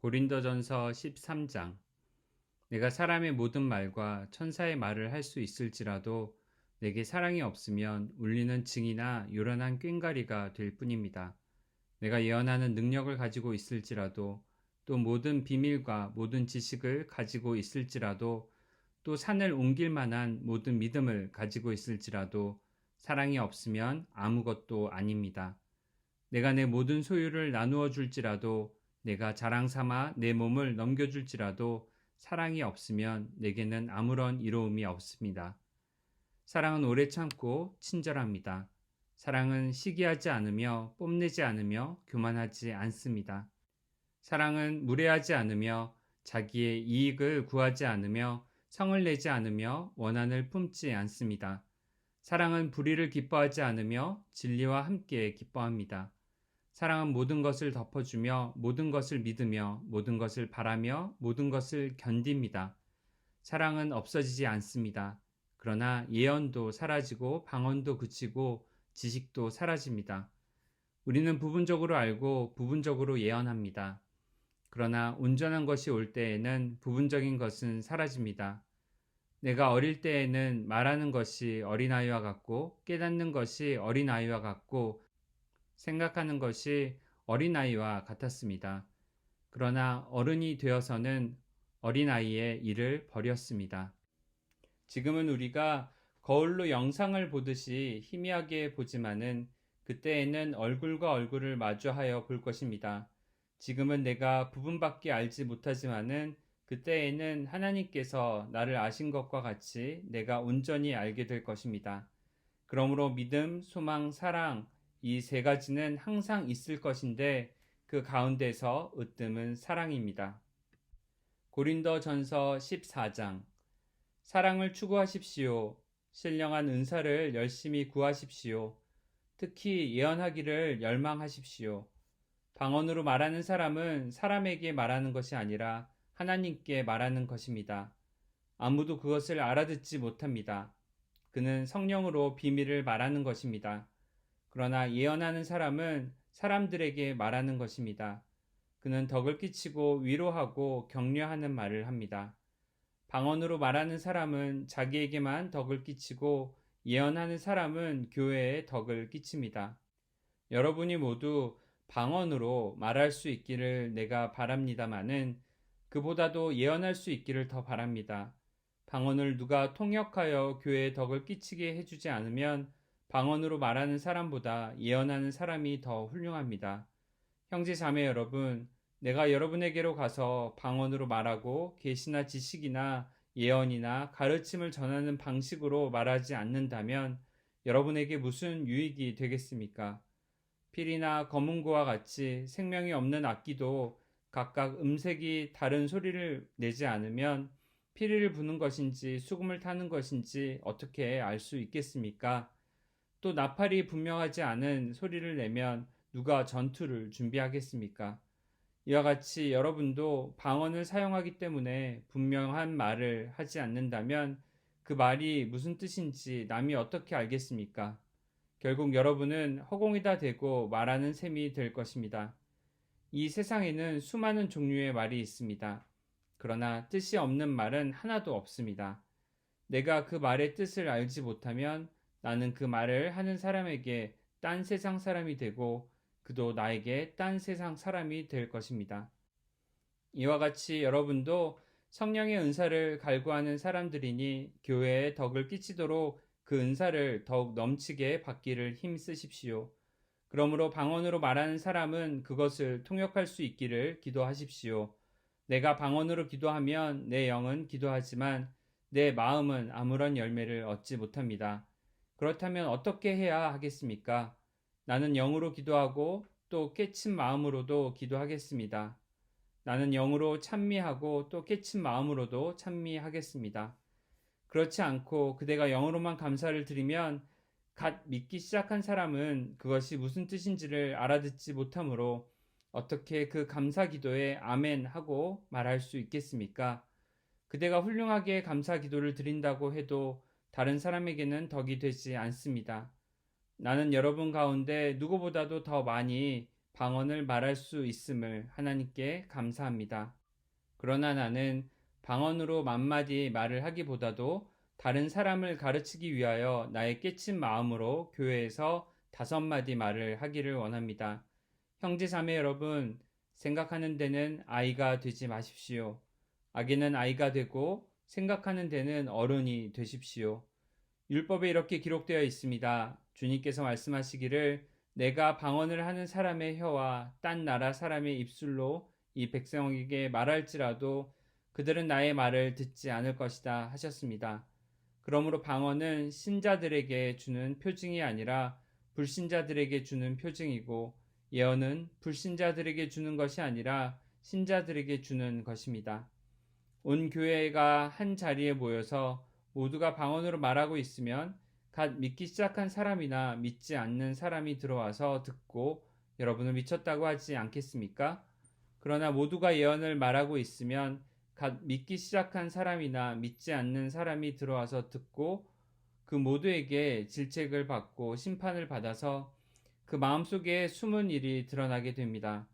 고린도전서 13장. 내가 사람의 모든 말과 천사의 말을 할 수 있을지라도 내게 사랑이 없으면 울리는 징이나 요란한 꽹과리가 될 뿐입니다. 내가 예언하는 능력을 가지고 있을지라도, 또 모든 비밀과 모든 지식을 가지고 있을지라도, 또 산을 옮길 만한 모든 믿음을 가지고 있을지라도 사랑이 없으면 아무것도 아닙니다. 내가 내 모든 소유를 나누어 줄지라도, 내가 자랑 삼아 내 몸을 넘겨줄지라도 사랑이 없으면 내게는 아무런 이로움이 없습니다. 사랑은 오래 참고 친절합니다. 사랑은 시기하지 않으며 뽐내지 않으며 교만하지 않습니다. 사랑은 무례하지 않으며 자기의 이익을 구하지 않으며 성을 내지 않으며 원한을 품지 않습니다. 사랑은 불의를 기뻐하지 않으며 진리와 함께 기뻐합니다. 사랑은 모든 것을 덮어주며 모든 것을 믿으며 모든 것을 바라며 모든 것을 견딥니다. 사랑은 없어지지 않습니다. 그러나 예언도 사라지고 방언도 그치고 지식도 사라집니다. 우리는 부분적으로 알고 부분적으로 예언합니다. 그러나 온전한 것이 올 때에는 부분적인 것은 사라집니다. 내가 어릴 때에는 말하는 것이 어린아이와 같고 깨닫는 것이 어린아이와 같고 생각하는 것이 어린아이와 같았습니다. 그러나 어른이 되어서는 어린아이의 일을 버렸습니다. 지금은 우리가 거울로 영상을 보듯이 희미하게 보지만은 그때에는 얼굴과 얼굴을 마주하여 볼 것입니다. 지금은 내가 부분밖에 알지 못하지만은 그때에는 하나님께서 나를 아신 것과 같이 내가 온전히 알게 될 것입니다. 그러므로 믿음, 소망, 사랑, 이 세 가지는 항상 있을 것인데 그 가운데서 으뜸은 사랑입니다. 고린도전서 14장. 사랑을 추구하십시오. 신령한 은사를 열심히 구하십시오. 특히 예언하기를 열망하십시오. 방언으로 말하는 사람은 사람에게 말하는 것이 아니라 하나님께 말하는 것입니다. 아무도 그것을 알아듣지 못합니다. 그는 성령으로 비밀을 말하는 것입니다. 그러나 예언하는 사람은 사람들에게 말하는 것입니다. 그는 덕을 끼치고 위로하고 격려하는 말을 합니다. 방언으로 말하는 사람은 자기에게만 덕을 끼치고 예언하는 사람은 교회에 덕을 끼칩니다. 여러분이 모두 방언으로 말할 수 있기를 내가 바랍니다마는 그보다도 예언할 수 있기를 더 바랍니다. 방언을 누가 통역하여 교회에 덕을 끼치게 해주지 않으면 방언으로 말하는 사람보다 예언하는 사람이 더 훌륭합니다. 형제 자매 여러분, 내가 여러분에게로 가서 방언으로 말하고 계시나 지식이나 예언이나 가르침을 전하는 방식으로 말하지 않는다면 여러분에게 무슨 유익이 되겠습니까? 필이나 검은고와 같이 생명이 없는 악기도 각각 음색이 다른 소리를 내지 않으면 피리를 부는 것인지 수금을 타는 것인지 어떻게 알 수 있겠습니까? 또 나팔이 분명하지 않은 소리를 내면 누가 전투를 준비하겠습니까? 이와 같이 여러분도 방언을 사용하기 때문에 분명한 말을 하지 않는다면 그 말이 무슨 뜻인지 남이 어떻게 알겠습니까? 결국 여러분은 허공에다 대고 말하는 셈이 될 것입니다. 이 세상에는 수많은 종류의 말이 있습니다. 그러나 뜻이 없는 말은 하나도 없습니다. 내가 그 말의 뜻을 알지 못하면 나는 그 말을 하는 사람에게 딴 세상 사람이 되고 그도 나에게 딴 세상 사람이 될 것입니다. 이와 같이 여러분도 성령의 은사를 갈구하는 사람들이니 교회에 덕을 끼치도록 그 은사를 더욱 넘치게 받기를 힘쓰십시오. 그러므로 방언으로 말하는 사람은 그것을 통역할 수 있기를 기도하십시오. 내가 방언으로 기도하면 내 영은 기도하지만 내 마음은 아무런 열매를 얻지 못합니다. 그렇다면 어떻게 해야 하겠습니까? 나는 영으로 기도하고 또 깨친 마음으로도 기도하겠습니다. 나는 영으로 찬미하고 또 깨친 마음으로도 찬미하겠습니다. 그렇지 않고 그대가 영으로만 감사를 드리면 갓 믿기 시작한 사람은 그것이 무슨 뜻인지를 알아듣지 못하므로 어떻게 그 감사 기도에 아멘 하고 말할 수 있겠습니까? 그대가 훌륭하게 감사 기도를 드린다고 해도 다른 사람에게는 덕이 되지 않습니다. 나는 여러분 가운데 누구보다도 더 많이 방언을 말할 수 있음을 하나님께 감사합니다. 그러나 나는 방언으로 만마디 말을 하기보다도 다른 사람을 가르치기 위하여 나의 깨친 마음으로 교회에서 5마디 말을 하기를 원합니다. 형제 자매 여러분, 생각하는 데는 아이가 되지 마십시오. 아기는 아이가 되고 생각하는 데는 어른이 되십시오. 율법에 이렇게 기록되어 있습니다. 주님께서 말씀하시기를 내가 방언을 하는 사람의 혀와 딴 나라 사람의 입술로 이 백성에게 말할지라도 그들은 나의 말을 듣지 않을 것이다 하셨습니다. 그러므로 방언은 신자들에게 주는 표징이 아니라 불신자들에게 주는 표징이고 예언은 불신자들에게 주는 것이 아니라 신자들에게 주는 것입니다. 온 교회가 한 자리에 모여서 모두가 방언으로 말하고 있으면 갓 믿기 시작한 사람이나 믿지 않는 사람이 들어와서 듣고 여러분은 미쳤다고 하지 않겠습니까? 그러나 모두가 예언을 말하고 있으면 갓 믿기 시작한 사람이나 믿지 않는 사람이 들어와서 듣고 그 모두에게 질책을 받고 심판을 받아서 그 마음속에 숨은 일이 드러나게 됩니다.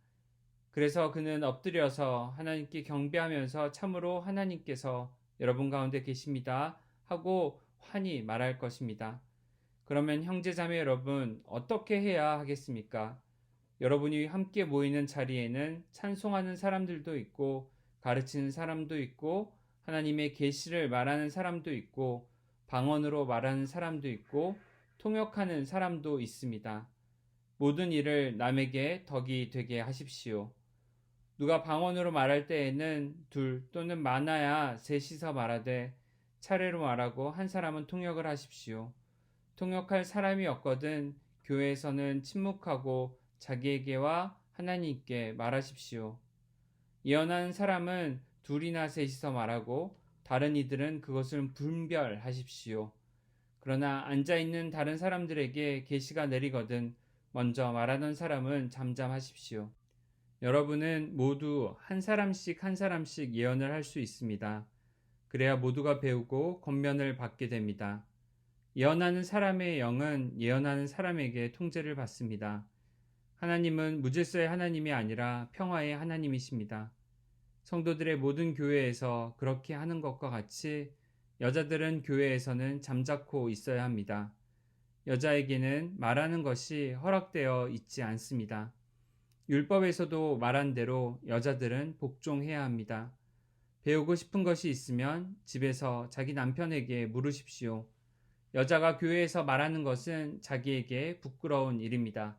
그래서 그는 엎드려서 하나님께 경배하면서 참으로 하나님께서 여러분 가운데 계십니다 하고 환히 말할 것입니다. 그러면 형제자매 여러분 어떻게 해야 하겠습니까? 여러분이 함께 모이는 자리에는 찬송하는 사람들도 있고 가르치는 사람도 있고 하나님의 계시를 말하는 사람도 있고 방언으로 말하는 사람도 있고 통역하는 사람도 있습니다. 모든 일을 남에게 덕이 되게 하십시오. 누가 방언으로 말할 때에는 둘 또는 많아야 셋이서 말하되 차례로 말하고 한 사람은 통역을 하십시오. 통역할 사람이 없거든 교회에서는 침묵하고 자기에게와 하나님께 말하십시오. 예언하는 사람은 둘이나 셋이서 말하고 다른 이들은 그것을 분별하십시오. 그러나 앉아있는 다른 사람들에게 계시가 내리거든 먼저 말하던 사람은 잠잠하십시오. 여러분은 모두 한 사람씩 한 사람씩 예언을 할 수 있습니다. 그래야 모두가 배우고 권면을 받게 됩니다. 예언하는 사람의 영은 예언하는 사람에게 통제를 받습니다. 하나님은 무질서의 하나님이 아니라 평화의 하나님이십니다. 성도들의 모든 교회에서 그렇게 하는 것과 같이 여자들은 교회에서는 잠자코 있어야 합니다. 여자에게는 말하는 것이 허락되어 있지 않습니다. 율법에서도 말한 대로 여자들은 복종해야 합니다. 배우고 싶은 것이 있으면 집에서 자기 남편에게 물으십시오. 여자가 교회에서 말하는 것은 자기에게 부끄러운 일입니다.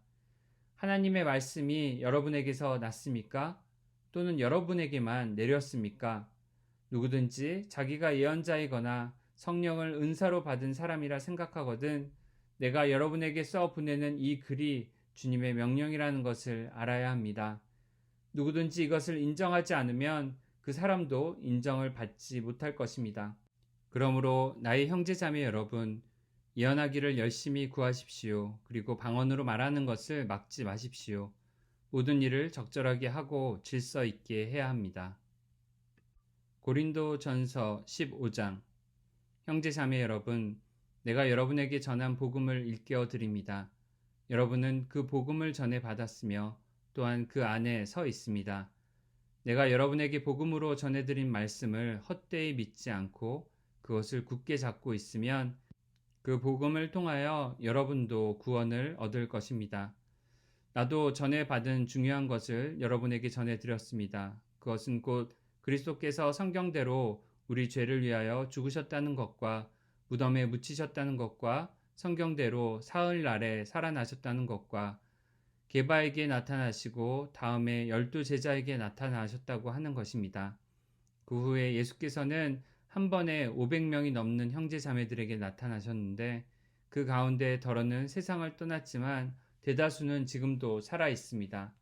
하나님의 말씀이 여러분에게서 났습니까? 또는 여러분에게만 내렸습니까? 누구든지 자기가 예언자이거나 성령을 은사로 받은 사람이라 생각하거든 내가 여러분에게 써 보내는 이 글이 주님의 명령이라는 것을 알아야 합니다. 누구든지 이것을 인정하지 않으면 그 사람도 인정을 받지 못할 것입니다. 그러므로 나의 형제자매 여러분, 예언하기를 열심히 구하십시오. 그리고 방언으로 말하는 것을 막지 마십시오. 모든 일을 적절하게 하고 질서 있게 해야 합니다. 고린도 전서 15장. 형제자매 여러분, 내가 여러분에게 전한 복음을 일깨워 드립니다. 여러분은 그 복음을 전해 받았으며 또한 그 안에 서 있습니다. 내가 여러분에게 복음으로 전해드린 말씀을 헛되이 믿지 않고 그것을 굳게 잡고 있으면 그 복음을 통하여 여러분도 구원을 얻을 것입니다. 나도 전해 받은 중요한 것을 여러분에게 전해드렸습니다. 그것은 곧 그리스도께서 성경대로 우리 죄를 위하여 죽으셨다는 것과 무덤에 묻히셨다는 것과 성경대로 사흘날에 살아나셨다는 것과 게바에게 나타나시고 다음에 12제자에게 나타나셨다고 하는 것입니다. 그 후에 예수께서는 한 번에 500명이 넘는 형제 자매들에게 나타나셨는데 그 가운데 더러는 세상을 떠났지만 대다수는 지금도 살아 있습니다.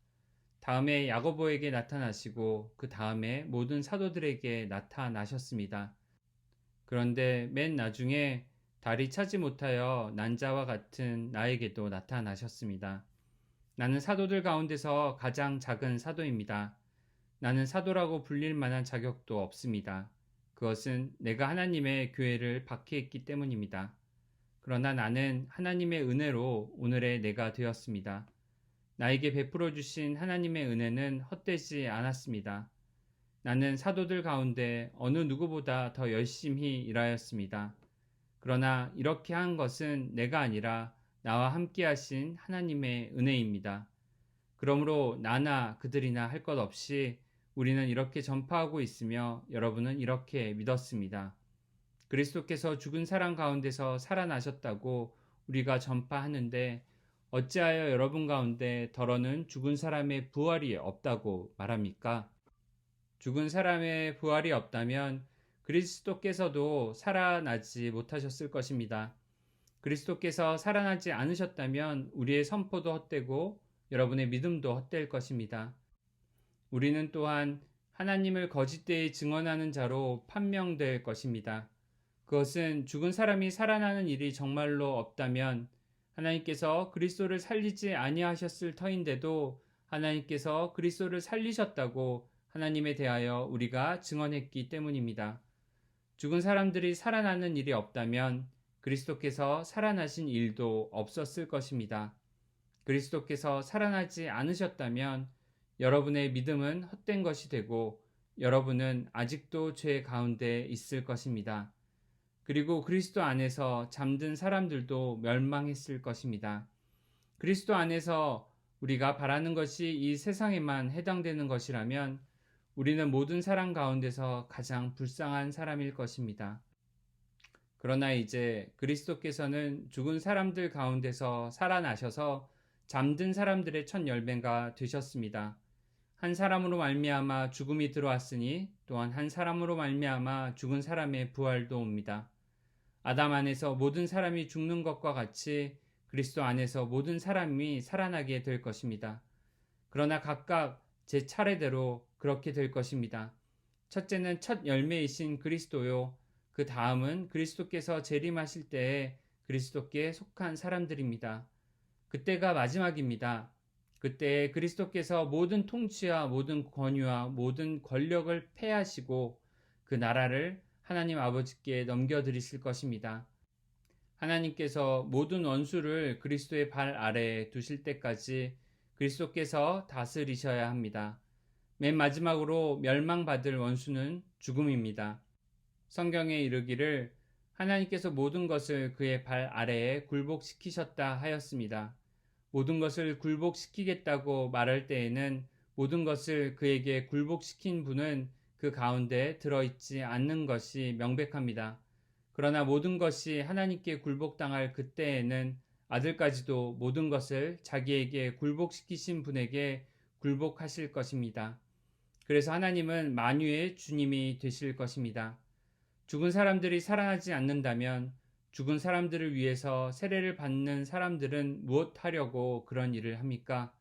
다음에 야고보에게 나타나시고 그 다음에 모든 사도들에게 나타나셨습니다. 그런데 맨 나중에 달이 차지 못하여 난자와 같은 나에게도 나타나셨습니다. 나는 사도들 가운데서 가장 작은 사도입니다. 나는 사도라고 불릴 만한 자격도 없습니다. 그것은 내가 하나님의 교회를 박해했기 때문입니다. 그러나 나는 하나님의 은혜로 오늘의 내가 되었습니다. 나에게 베풀어 주신 하나님의 은혜는 헛되지 않았습니다. 나는 사도들 가운데 어느 누구보다 더 열심히 일하였습니다. 그러나 이렇게 한 것은 내가 아니라 나와 함께 하신 하나님의 은혜입니다. 그러므로 나나 그들이나 할 것 없이 우리는 이렇게 전파하고 있으며 여러분은 이렇게 믿었습니다. 그리스도께서 죽은 사람 가운데서 살아나셨다고 우리가 전파하는데 어찌하여 여러분 가운데 더러는 죽은 사람의 부활이 없다고 말합니까? 죽은 사람의 부활이 없다면 그리스도께서도 살아나지 못하셨을 것입니다. 그리스도께서 살아나지 않으셨다면 우리의 선포도 헛되고 여러분의 믿음도 헛될 것입니다. 우리는 또한 하나님을 거짓되이 증언하는 자로 판명될 것입니다. 그것은 죽은 사람이 살아나는 일이 정말로 없다면 하나님께서 그리스도를 살리지 아니하셨을 터인데도 하나님께서 그리스도를 살리셨다고 하나님에 대하여 우리가 증언했기 때문입니다. 죽은 사람들이 살아나는 일이 없다면 그리스도께서 살아나신 일도 없었을 것입니다. 그리스도께서 살아나지 않으셨다면 여러분의 믿음은 헛된 것이 되고 여러분은 아직도 죄 가운데 있을 것입니다. 그리고 그리스도 안에서 잠든 사람들도 멸망했을 것입니다. 그리스도 안에서 우리가 바라는 것이 이 세상에만 해당되는 것이라면 우리는 모든 사람 가운데서 가장 불쌍한 사람일 것입니다. 그러나 이제 그리스도께서는 죽은 사람들 가운데서 살아나셔서 잠든 사람들의 첫 열매가 되셨습니다. 한 사람으로 말미암아 죽음이 들어왔으니 또한 한 사람으로 말미암아 죽은 사람의 부활도 옵니다. 아담 안에서 모든 사람이 죽는 것과 같이 그리스도 안에서 모든 사람이 살아나게 될 것입니다. 그러나 각각 제 차례대로 그렇게 될 것입니다. 첫째는 첫 열매이신 그리스도요. 그 다음은 그리스도께서 재림하실 때에 그리스도께 속한 사람들입니다. 그때가 마지막입니다. 그때 그리스도께서 모든 통치와 모든 권위와 모든 권력을 패하시고 그 나라를 하나님 아버지께 넘겨드리실 것입니다. 하나님께서 모든 원수를 그리스도의 발 아래에 두실 때까지 그리스도께서 다스리셔야 합니다. 맨 마지막으로 멸망받을 원수는 죽음입니다. 성경에 이르기를 하나님께서 모든 것을 그의 발 아래에 굴복시키셨다 하였습니다. 모든 것을 굴복시키겠다고 말할 때에는 모든 것을 그에게 굴복시킨 분은 그 가운데 들어있지 않는 것이 명백합니다. 그러나 모든 것이 하나님께 굴복당할 그때에는 아들까지도 모든 것을 자기에게 굴복시키신 분에게 굴복하실 것입니다. 그래서 하나님은 만유의 주님이 되실 것입니다. 죽은 사람들이 살아나지 않는다면 죽은 사람들을 위해서 세례를 받는 사람들은 무엇 하려고 그런 일을 합니까?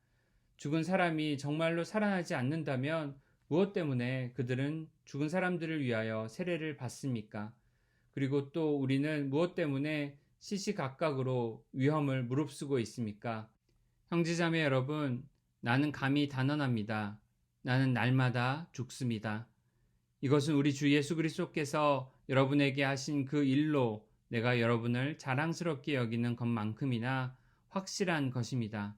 죽은 사람이 정말로 살아나지 않는다면 무엇 때문에 그들은 죽은 사람들을 위하여 세례를 받습니까? 그리고 또 우리는 무엇 때문에 시시각각으로 위험을 무릅쓰고 있습니까? 형제자매 여러분, 나는 감히 단언합니다. 나는 날마다 죽습니다. 이것은 우리 주 예수 그리스도께서 여러분에게 하신 그 일로 내가 여러분을 자랑스럽게 여기는 것만큼이나 확실한 것입니다.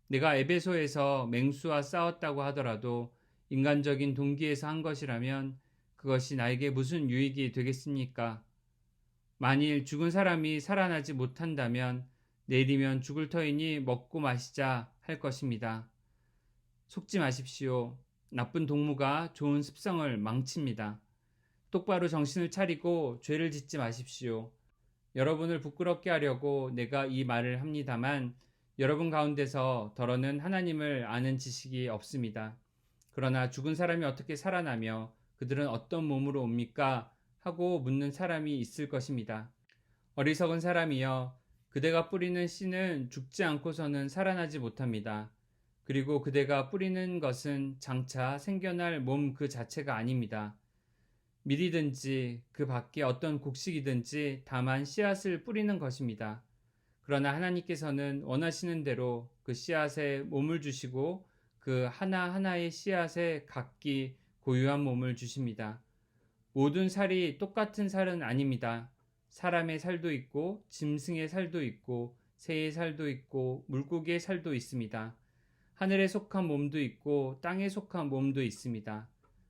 내가 에베소에서 맹수와 싸웠다고 하더라도 인간적인 동기에서 한 것이라면 그것이 나에게 무슨 유익이 되겠습니까? 만일 죽은 사람이 살아나지 못한다면 내일이면 죽을 터이니 먹고 마시자 할 것입니다. 속지 마십시오. 나쁜 동무가 좋은 습성을 망칩니다. 똑바로 정신을 차리고 죄를 짓지 마십시오. 여러분을 부끄럽게 하려고 내가 이 말을 합니다만 여러분 가운데서 더러는 하나님을 아는 지식이 없습니다. 그러나 죽은 사람이 어떻게 살아나며 그들은 어떤 몸으로 옵니까? 하고 묻는 사람이 있을 것입니다. 어리석은 사람이여, 그대가 뿌리는 씨는 죽지 않고서는 살아나지 못합니다. 그리고 그대가 뿌리는 것은 장차 생겨날 몸 그 자체가 아닙니다. 밀이든지 그 밖에 어떤 곡식이든지 다만 씨앗을 뿌리는 것입니다. 그러나 하나님께서는 원하시는 대로 그 씨앗에 몸을 주시고 그 하나하나의 씨앗에 각기 고유한 몸을 주십니다. 모든 살이 똑같은 살은 아닙니다. 사람의 살도 있고 짐승의 살도 있고 새의 살도 있고 물고기의 살도 있습니다. 하늘에 속한 몸도 있고 땅에 속한 몸도 있습니다.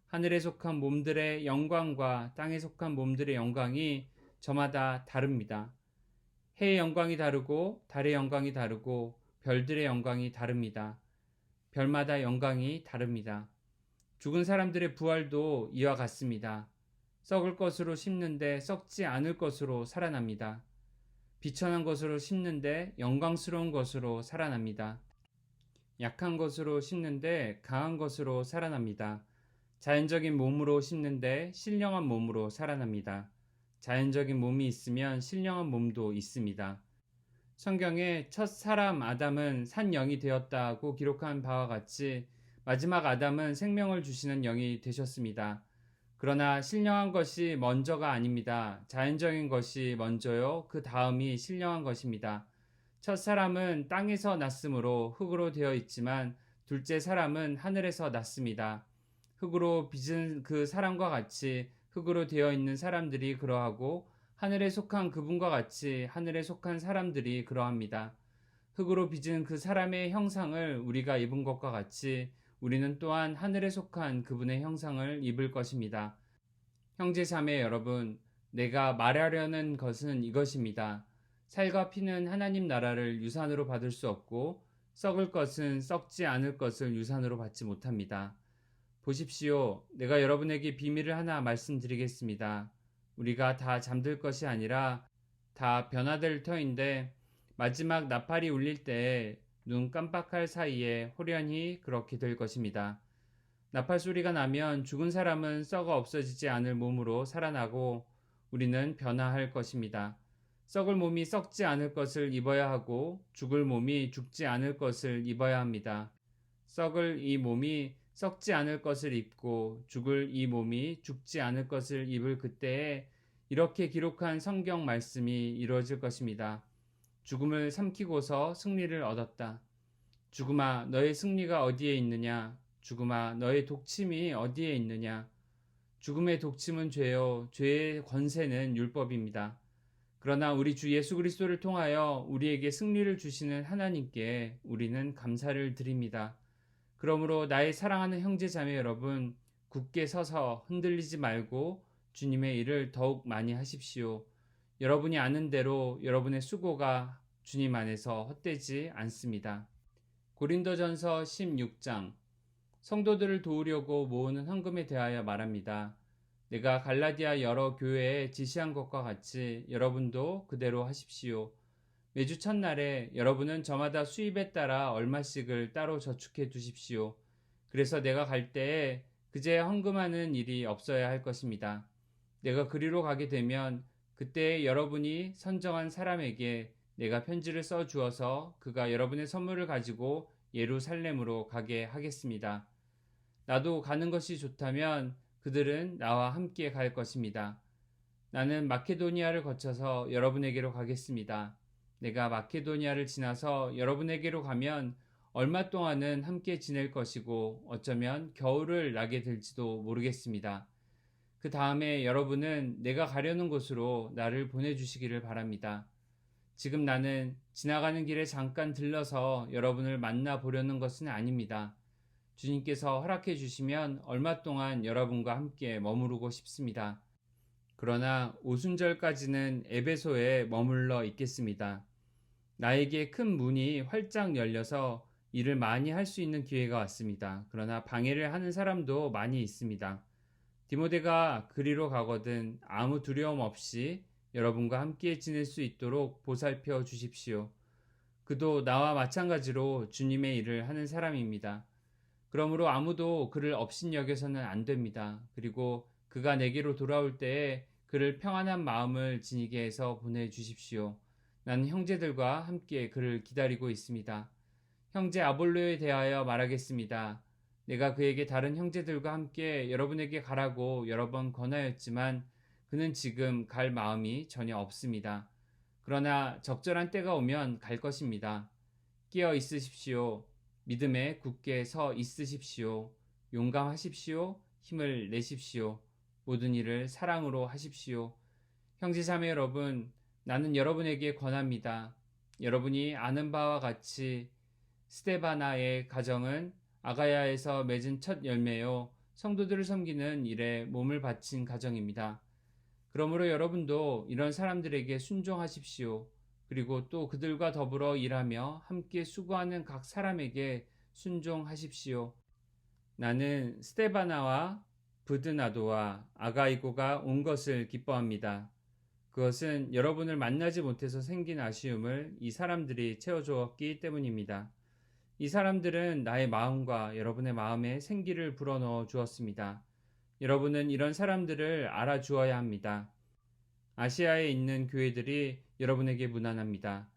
하늘에 속한 몸들의 영광과 땅에 속한 몸들의 영광이 저마다 다릅니다. 해의 영광이 다르고 달의 영광이 다르고 별들의 영광이 다릅니다. 별마다 영광이 다릅니다. 죽은 사람들의 부활도 이와 같습니다. 썩을 것으로 심는데 썩지 않을 것으로 살아납니다. 비천한 것으로 심는데 영광스러운 것으로 살아납니다. 약한 것으로 심는데 강한 것으로 살아납니다. 자연적인 몸으로 심는데 신령한 몸으로 살아납니다. 자연적인 몸이 있으면 신령한 몸도 있습니다. 성경에 첫 사람 아담은 산 영이 되었다고 기록한 바와 같이 마지막 아담은 생명을 주시는 영이 되셨습니다. 그러나 신령한 것이 먼저가 아닙니다. 자연적인 것이 먼저요. 그 다음이 신령한 것입니다. 첫 사람은 땅에서 났으므로 흙으로 되어 있지만 둘째 사람은 하늘에서 났습니다. 흙으로 빚은 그 사람과 같이 흙으로 되어 있는 사람들이 그러하고 하늘에 속한 그분과 같이 하늘에 속한 사람들이 그러합니다. 흙으로 빚은 그 사람의 형상을 우리가 입은 것과 같이 우리는 또한 하늘에 속한 그분의 형상을 입을 것입니다. 형제 자매 여러분, 내가 말하려는 것은 이것입니다. 살과 피는 하나님 나라를 유산으로 받을 수 없고 썩을 것은 썩지 않을 것을 유산으로 받지 못합니다. 보십시오. 내가 여러분에게 비밀을 하나 말씀드리겠습니다. 우리가 다 잠들 것이 아니라 다 변화될 터인데 마지막 나팔이 울릴 때에 눈 깜빡할 사이에 호련히 그렇게 될 것입니다. 나팔 소리가 나면 죽은 사람은 썩어 없어지지 않을 몸으로 살아나고 우리는 변화할 것입니다. 썩을 몸이 썩지 않을 것을 입어야 하고 죽을 몸이 죽지 않을 것을 입어야 합니다. 썩을 이 몸이 썩지 않을 것을 입고 죽을 이 몸이 죽지 않을 것을 입을 그때에 이렇게 기록한 성경 말씀이 이루어질 것입니다. 죽음을 삼키고서 승리를 얻었다. 죽음아, 너의 승리가 어디에 있느냐? 죽음아, 너의 독침이 어디에 있느냐? 죽음의 독침은 죄요, 죄의 권세는 율법입니다. 그러나 우리 주 예수 그리스도를 통하여 우리에게 승리를 주시는 하나님께 우리는 감사를 드립니다. 그러므로 나의 사랑하는 형제 자매 여러분, 굳게 서서 흔들리지 말고 주님의 일을 더욱 많이 하십시오. 여러분이 아는 대로 여러분의 수고가 주님 안에서 헛되지 않습니다. 고린도전서 16장 성도들을 도우려고 모으는 헌금에 대하여 말합니다. 내가 갈라디아 여러 교회에 지시한 것과 같이 여러분도 그대로 하십시오. 매주 첫날에 여러분은 저마다 수입에 따라 얼마씩을 따로 저축해 두십시오. 그래서 내가 갈 때에 그제 헌금하는 일이 없어야 할 것입니다. 내가 그리로 가게 되면 그때 여러분이 선정한 사람에게 내가 편지를 써 주어서 그가 여러분의 선물을 가지고 예루살렘으로 가게 하겠습니다. 나도 가는 것이 좋다면 그들은 나와 함께 갈 것입니다. 나는 마케도니아를 거쳐서 여러분에게로 가겠습니다. 내가 마케도니아를 지나서 여러분에게로 가면 얼마 동안은 함께 지낼 것이고 어쩌면 겨울을 나게 될지도 모르겠습니다. 그 다음에 여러분은 내가 가려는 곳으로 나를 보내주시기를 바랍니다. 지금 나는 지나가는 길에 잠깐 들러서 여러분을 만나보려는 것은 아닙니다. 주님께서 허락해 주시면 얼마 동안 여러분과 함께 머무르고 싶습니다. 그러나 오순절까지는 에베소에 머물러 있겠습니다. 나에게 큰 문이 활짝 열려서 일을 많이 할 수 있는 기회가 왔습니다. 그러나 방해를 하는 사람도 많이 있습니다. 디모데가 그리로 가거든 아무 두려움 없이 여러분과 함께 지낼 수 있도록 보살펴 주십시오. 그도 나와 마찬가지로 주님의 일을 하는 사람입니다. 그러므로 아무도 그를 업신여겨서는 안 됩니다. 그리고 그가 내게로 돌아올 때에 그를 평안한 마음을 지니게 해서 보내주십시오. 나는 형제들과 함께 그를 기다리고 있습니다. 형제 아볼로에 대하여 말하겠습니다. 내가 그에게 다른 형제들과 함께 여러분에게 가라고 여러 번 권하였지만 그는 지금 갈 마음이 전혀 없습니다. 그러나 적절한 때가 오면 갈 것입니다. 깨어 있으십시오. 믿음에 굳게 서 있으십시오. 용감하십시오. 힘을 내십시오. 모든 일을 사랑으로 하십시오. 형제자매 여러분, 나는 여러분에게 권합니다. 여러분이 아는 바와 같이 스데바나의 가정은 아가야에서 맺은 첫 열매요, 성도들을 섬기는 일에 몸을 바친 가정입니다. 그러므로 여러분도 이런 사람들에게 순종하십시오. 그리고 또 그들과 더불어 일하며 함께 수고하는 각 사람에게 순종하십시오. 나는 스데바나와 브드나도와 아가이고가 온 것을 기뻐합니다. 그것은 여러분을 만나지 못해서 생긴 아쉬움을 이 사람들이 채워주었기 때문입니다. 이 사람들은 나의 마음과 여러분의 마음에 생기를 불어넣어 주었습니다. 여러분은 이런 사람들을 알아주어야 합니다. 아시아에 있는 교회들이 여러분에게 무난합니다.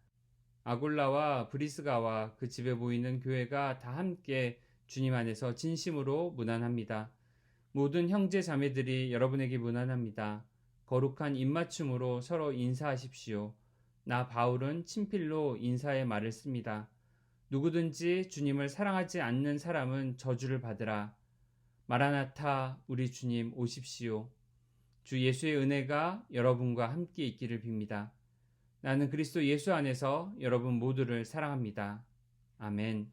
아굴라와 브리스가와 그 집에 모이는 교회가 다 함께 주님 안에서 진심으로 무난합니다. 모든 형제 자매들이 여러분에게 무난합니다. 거룩한 입맞춤으로 서로 인사하십시오. 나 바울은 친필로 인사의 말을 씁니다. 누구든지 주님을 사랑하지 않는 사람은 저주를 받으라. 마라나타, 우리 주님 오십시오. 주 예수의 은혜가 여러분과 함께 있기를 빕니다. 나는 그리스도 예수 안에서 여러분 모두를 사랑합니다. 아멘.